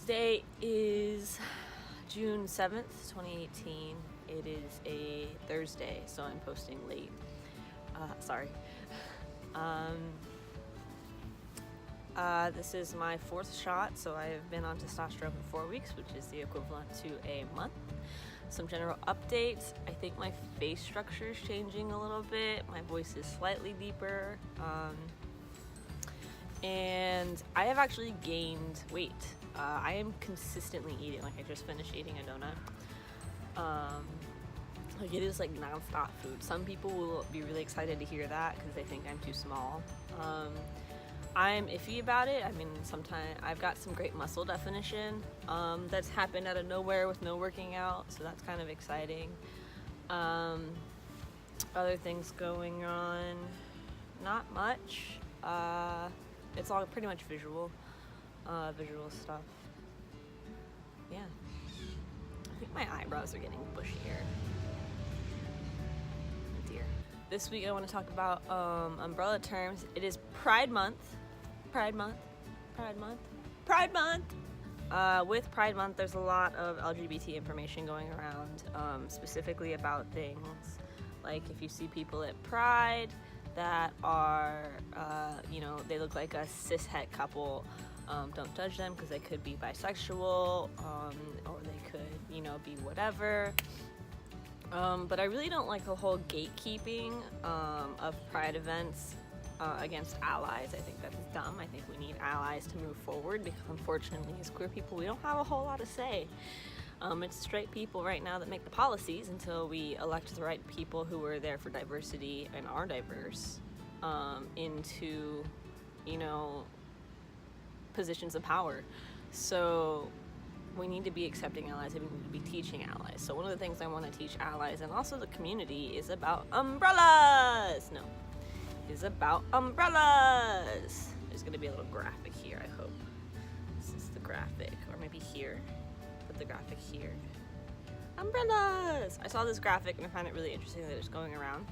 Today is June 7th, 2018. It is a Thursday, so I'm posting late. Sorry. This is my fourth shot, so I have been on testosterone for 4 weeks, which is the equivalent to a month. Some general updates. I think my face structure is changing a little bit. My voice is slightly deeper. And I have actually gained weight. I am consistently eating. Like, I just finished eating a donut. Like, it is like non-stop food. Some people will be really excited to hear that because they think I'm too small. I'm iffy about it. I mean, sometimes I've got some great muscle definition that's happened out of nowhere with no working out, so that's kind of exciting. Other things going on, not much. It's all pretty much visual stuff. Yeah. I think my eyebrows are getting bushier. Oh dear. This week I want to talk about umbrella terms. It is Pride Month. With Pride Month, there's a lot of LGBT information going around, specifically about things like if you see people at Pride that are, they look like a cishet couple, don't judge them because they could be bisexual, or they could, be whatever. But I really don't like the whole gatekeeping of Pride events against allies. I think that's dumb. I think we need allies to move forward because unfortunately as queer people we don't have a whole lot to say. It's straight people right now that make the policies until we elect the right people who are there for diversity and are diverse into, positions of power. So we need to be accepting allies and we need to be teaching allies. So one of the things I want to teach allies and also the community is about umbrellas. Is about umbrellas. There's going to be a little graphic here, I hope. This is the graphic, or maybe here. Put the graphic here. Umbrellas! I saw this graphic and I find it really interesting that it's going around.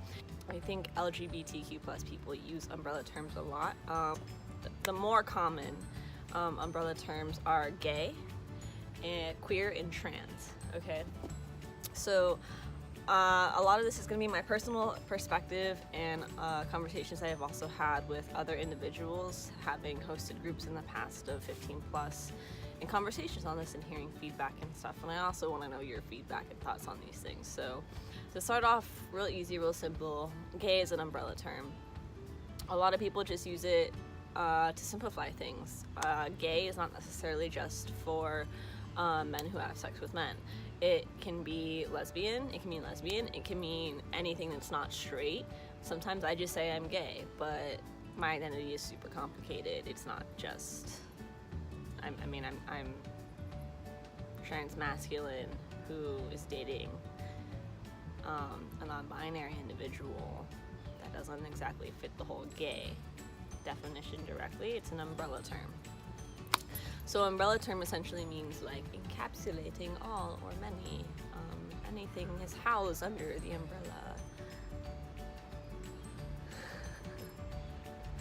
I think LGBTQ plus people use umbrella terms a lot. The more common umbrella terms are gay, and queer, and trans, okay? So a lot of this is going to be my personal perspective and conversations I have also had with other individuals, having hosted groups in the past of 15 plus, and conversations on this and hearing feedback and stuff. And I also want to know your feedback and thoughts on these things. So to start off, real easy, real simple, gay is an umbrella term. A lot of people just use it to simplify things. Gay is not necessarily just for men who have sex with men. It can be lesbian, it can mean anything that's not straight. Sometimes I just say I'm gay, but my identity is super complicated. It's not just, I'm trans-masculine who is dating a non-binary individual that doesn't exactly fit the whole gay definition directly. It's an umbrella term. So umbrella term essentially means like encapsulating all or many. Anything is housed under the umbrella.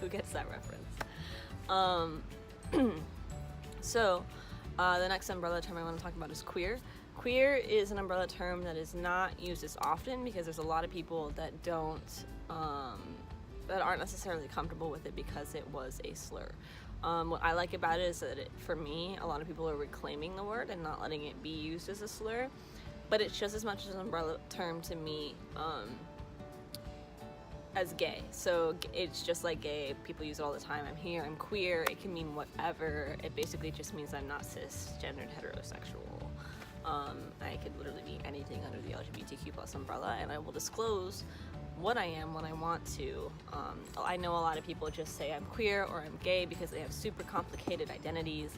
Who gets that reference? So the next umbrella term I want to talk about is queer. Queer is an umbrella term that is not used as often because there's a lot of people that aren't necessarily comfortable with it because it was a slur. What I like about it is that for me, a lot of people are reclaiming the word and not letting it be used as a slur, but it's just as much as an umbrella term to me as gay. So it's just like gay, people use it all the time. I'm here, I'm queer, it can mean whatever. It basically just means I'm not cisgendered heterosexual. I could literally be anything under the LGBTQ plus umbrella, and I will disclose what I am when I want to. I know a lot of people just say I'm queer or I'm gay because they have super complicated identities,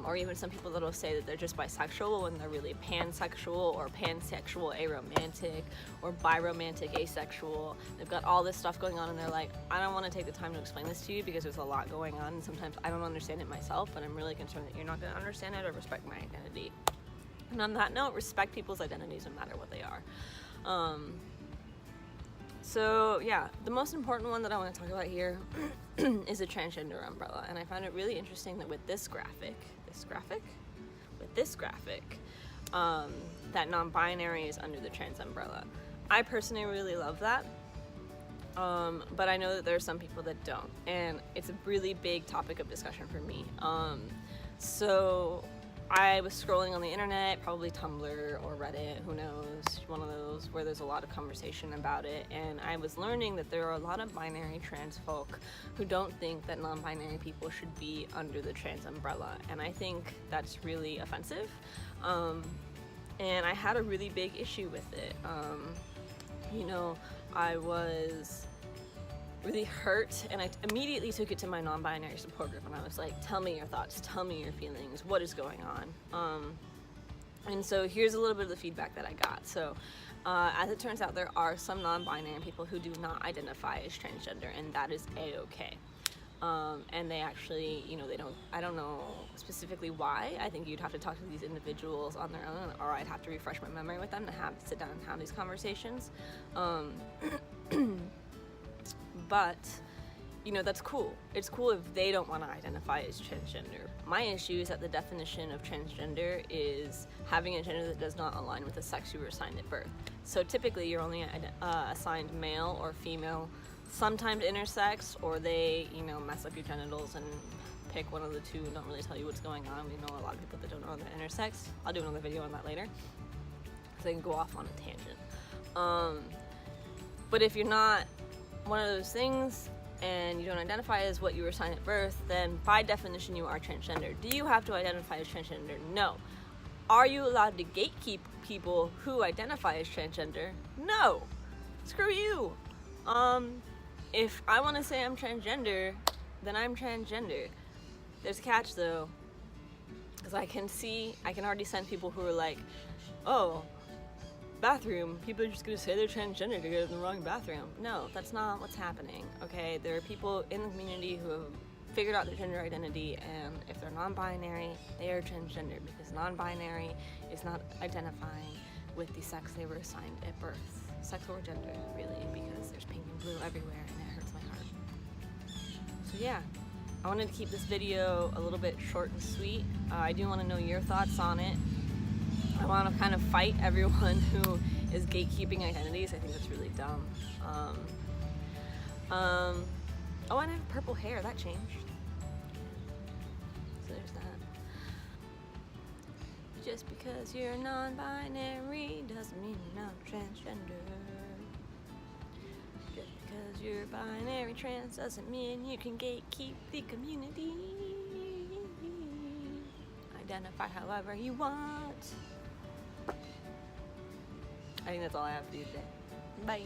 or even some people that'll say that they're just bisexual when they're really pansexual or pansexual aromantic or biromantic asexual. They've got all this stuff going on and they're like, I don't want to take the time to explain this to you because there's a lot going on and sometimes I don't understand it myself, but I'm really concerned that you're not going to understand it or respect my identity. And on that note, respect people's identities no matter what they are. So yeah, the most important one that I want to talk about here is a transgender umbrella, and I found it really interesting that with this graphic, with this graphic, that non-binary is under the trans umbrella. I personally really love that, but I know that there are some people that don't, and it's a really big topic of discussion for me. So I was scrolling on the internet, probably Tumblr or Reddit, who knows, one of those where there's a lot of conversation about it, and I was learning that there are a lot of binary trans folk who don't think that non-binary people should be under the trans umbrella, and I think that's really offensive, and I had a really big issue with it. You know, I was really hurt, and I immediately took it to my non-binary support group, and I was like, tell me your thoughts, tell me your feelings, what is going on? And so here's a little bit of the feedback that I got. So as it turns out, there are some non-binary people who do not identify as transgender, and that is a-okay. And they actually, you know, I don't know specifically why. I think you'd have to talk to these individuals on their own, or I'd have to refresh my memory with them to sit down and have these conversations. But, you know, that's cool. It's cool if they don't want to identify as transgender. My issue is that the definition of transgender is having a gender that does not align with the sex you were assigned at birth. So typically you're only assigned male or female, sometimes intersex, or they, you know, mess up your genitals and pick one of the two and don't really tell you what's going on. We know a lot of people that don't know they're intersex. I'll do another video on that later, because I can go off on a tangent. But if you're not one of those things and you don't identify as what you were assigned at birth, then by definition you are transgender. Do you have to identify as transgender? No. Are you allowed to gatekeep people who identify as transgender? No. Screw you. If I want to say I'm transgender, then I'm transgender. There's a catch though, because I can already sense people who are like, oh, bathroom, people are just gonna say they're transgender to go in the wrong bathroom. No, that's not what's happening, okay? There are people in the community who have figured out their gender identity, and if they're non-binary, they are transgender, because non-binary is not identifying with the sex they were assigned at birth. Sex or gender, really, because there's pink and blue everywhere, and it hurts my heart. So yeah, I wanted to keep this video a little bit short and sweet. I do want to know your thoughts on it. I want to kind of fight everyone who is gatekeeping identities. I think that's really dumb. Oh, and I have purple hair. That changed. So there's that. Just because you're non-binary doesn't mean you're not transgender. Just because you're binary trans doesn't mean you can gatekeep the community. Identify however you want. I think that's all I have for you today. Bye.